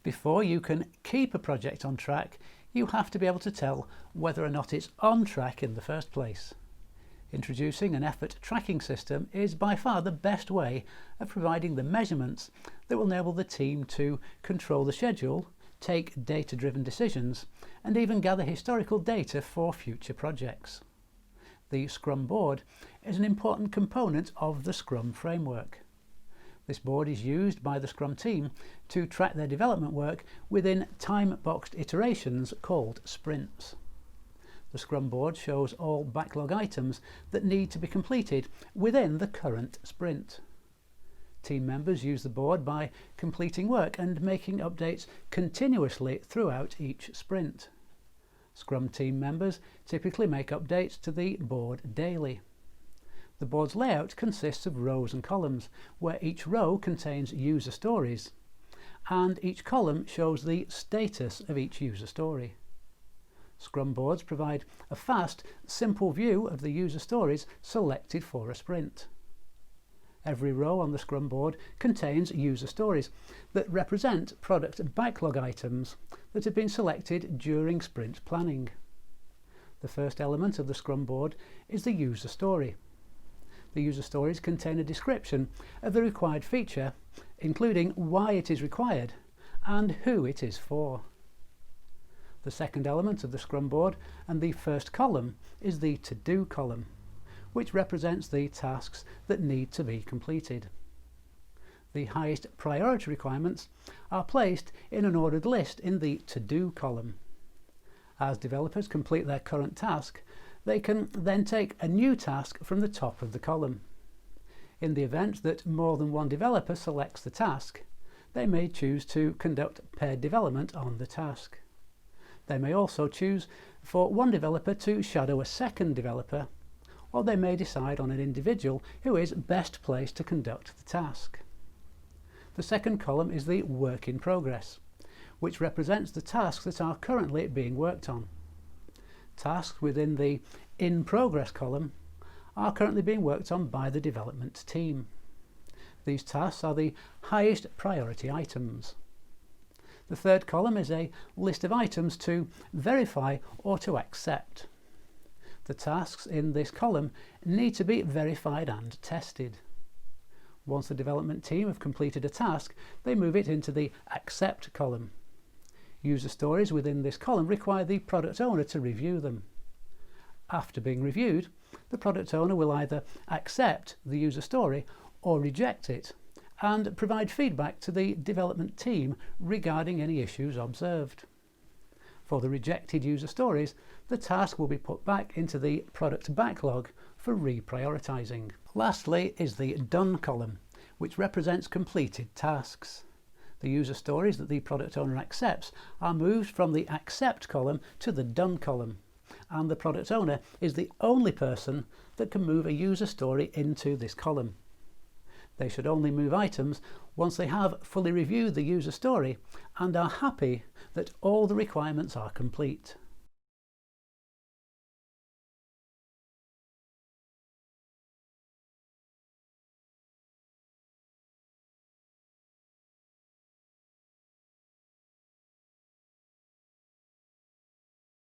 Before you can keep a project on track, you have to be able to tell whether or not it's on track in the first place. Introducing an effort tracking system is by far the best way of providing the measurements that will enable the team to control the schedule, take data-driven decisions, and even gather historical data for future projects. The Scrum Board is an important component of the Scrum framework. This board is used by the Scrum team to track their development work within time-boxed iterations called sprints. The Scrum Board shows all backlog items that need to be completed within the current sprint. Team members use the board by completing work and making updates continuously throughout each sprint. Scrum team members typically make updates to the board daily. The board's layout consists of rows and columns, where each row contains user stories, and each column shows the status of each user story. Scrum boards provide a fast, simple view of the user stories selected for a sprint. Every row on the Scrum board contains user stories that represent product backlog items that have been selected during sprint planning. The first element of the Scrum board is the user story. The user stories contain a description of the required feature, including why it is required and who it is for. The second element of the Scrum board and the first column is the to-do column, which represents the tasks that need to be completed. The highest priority requirements are placed in an ordered list in the to-do column. As developers complete their current task, they can then take a new task from the top of the column. In the event that more than one developer selects the task, they may choose to conduct paired development on the task. They may also choose for one developer to shadow a second developer, or they may decide on an individual who is best placed to conduct the task. The second column is the work in progress, which represents the tasks that are currently being worked on. Tasks within the in progress column are currently being worked on by the development team. These tasks are the highest priority items. The third column is a list of items to verify or to accept. The tasks in this column need to be verified and tested. Once the development team have completed a task, they move it into the accept column. User stories within this column require the product owner to review them. After being reviewed, the product owner will either accept the user story or reject it, and provide feedback to the development team regarding any issues observed. For the rejected user stories, the task will be put back into the product backlog for reprioritizing. Lastly is the done column, which represents completed tasks. The user stories that the product owner accepts are moved from the accept column to the done column, and the product owner is the only person that can move a user story into this column. They should only move items once they have fully reviewed the user story and are happy that all the requirements are complete.